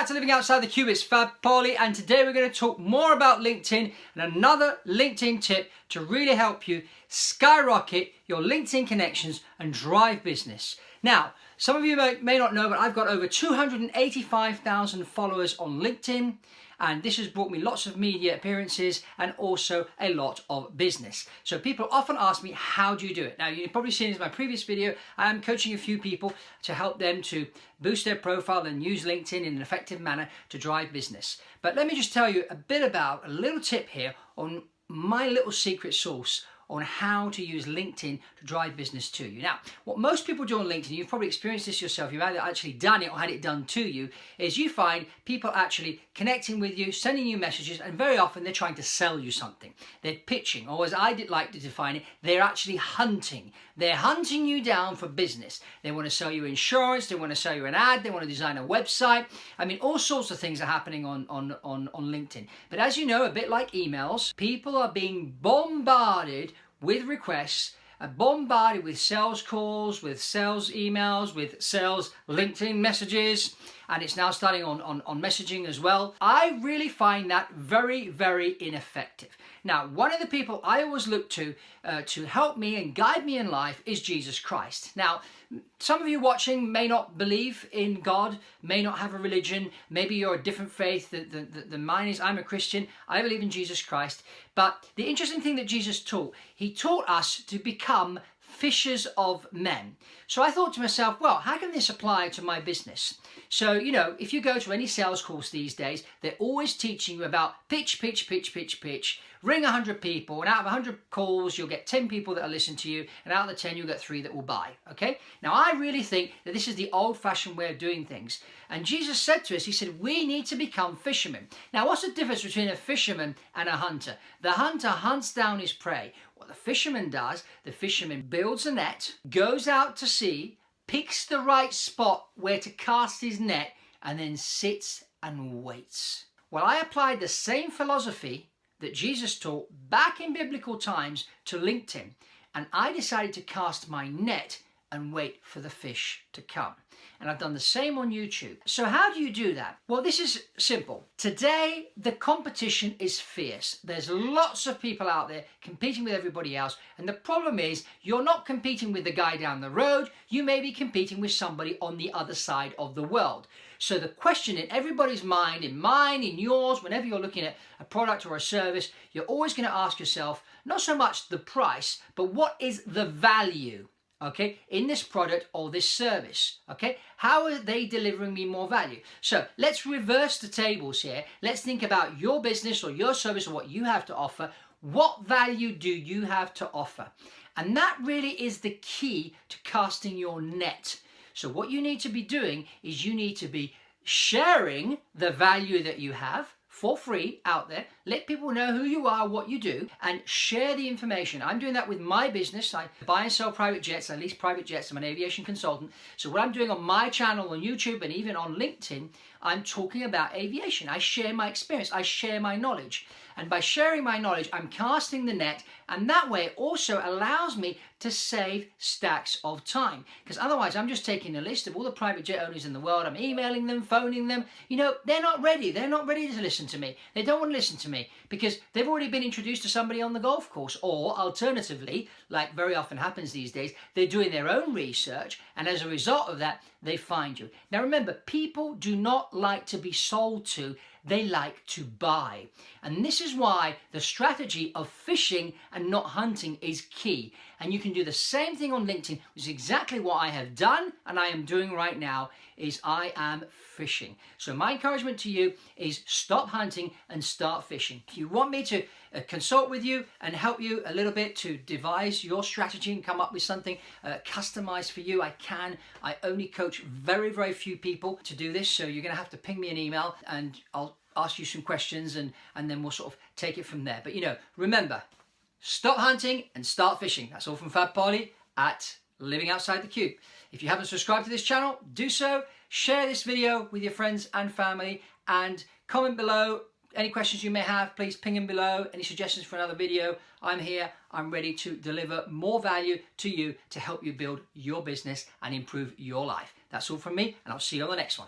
back to Living Outside the Cube. It's Fab Pauly, and today we're going to talk more about LinkedIn and another LinkedIn tip to really help you skyrocket your LinkedIn connections and drive business. Now, some of you may not know, but I've got over 285,000 followers on LinkedIn, and this has brought me lots of media appearances and also a lot of business. So people often ask me, how do you do it? Now, you've probably seen this in my previous video. I'm coaching a few people to help them to boost their profile and use LinkedIn in an effective manner to drive business. But let me just tell you a bit about a little tip here on my little secret sauce on how to use LinkedIn to drive business to you. Now, what most people do on LinkedIn, you've probably experienced this yourself, you've either actually done it or had it done to you, is you find people actually connecting with you, sending you messages, and very often they're trying to sell you something. They're pitching, or as I like to define it, they're actually hunting. They're hunting you down for business. They want to sell you insurance, they want to sell you an ad, they want to design a website. I mean, all sorts of things are happening on LinkedIn. But as you know, a bit like emails, people are being bombarded with requests, bombarded with sales calls, with sales emails, with sales LinkedIn messages, and it's now starting on messaging as well. I really find that very, very ineffective. Now, one of the people I always look to help me and guide me in life is Jesus Christ. Now, some of you watching may not believe in God, may not have a religion, maybe you're a different faith than mine is. I'm a Christian, I believe in Jesus Christ. But the interesting thing that Jesus taught, he taught us to become fishers of men. So I thought to myself, well, how can this apply to my business? So, you know, if you go to any sales course these days, they're always teaching you about pitch, ring 100 people, and out of 100 calls, you'll get 10 people that will listen to you, and out of the 10, you'll get 3 that will buy, okay? Now, I really think that this is the old-fashioned way of doing things. And Jesus said to us, he said, we need to become fishermen. Now, what's the difference between a fisherman and a hunter? The hunter hunts down his prey. What the fisherman does, the fisherman builds a net, goes out to sea, picks the right spot where to cast his net, and then sits and waits. Well, I applied the same philosophy that Jesus taught back in biblical times to LinkedIn, and I decided to cast my net and wait for the fish to come. And I've done the same on YouTube. So how do you do that? Well, this is simple. Today, the competition is fierce. There's lots of people out there competing with everybody else. And the problem is, you're not competing with the guy down the road. You may be competing with somebody on the other side of the world. So the question in everybody's mind, in mine, in yours, whenever you're looking at a product or a service, you're always going to ask yourself, not so much the price, but what is the value? Okay, in this product or this service, okay? How are they delivering me more value? So let's reverse the tables here. Let's think about your business or your service or what you have to offer. What value do you have to offer? And that really is the key to casting your net. So what you need to be doing is you need to be sharing the value that you have for free out there. Let people know who you are, what you do, and share the information. I'm doing that with my business. I buy and sell private jets. I lease private jets. I'm an aviation consultant. So what I'm doing on my channel on YouTube and even on LinkedIn, I'm talking about aviation. I share my experience. I share my knowledge. And by sharing my knowledge, I'm casting the net, and that way it also allows me to save stacks of time. Because otherwise, I'm just taking a list of all the private jet owners in the world. I'm emailing them, phoning them. You know, they're not ready. They're not ready to listen to me. They don't want to listen to me because they've already been introduced to somebody on the golf course. Or alternatively, like very often happens these days, they're doing their own research, and as a result of that, they find you. Now remember, people do not like to be sold to. They like to buy. And this is why the strategy of fishing and not hunting is key. And you can do the same thing on LinkedIn, which is exactly what I have done and I am doing right now, is I am fishing. So my encouragement to you is stop hunting and start fishing. If you want me to consult with you and help you a little bit to devise your strategy and come up with something customized for you, I can. I only coach very, very few people to do this. So you're going to have to ping me an email and I'll ask you some questions and then we'll sort of take it from there. But you know, remember, stop hunting and start fishing. That's all from Fab Pauly at Living Outside the Cube. If you haven't subscribed to this channel, do so. Share this video with your friends and family and comment below. Any questions you may have, please ping them below. Any suggestions for another video, I'm here. I'm ready to deliver more value to you to help you build your business and improve your life. That's all from me, and I'll see you on the next one.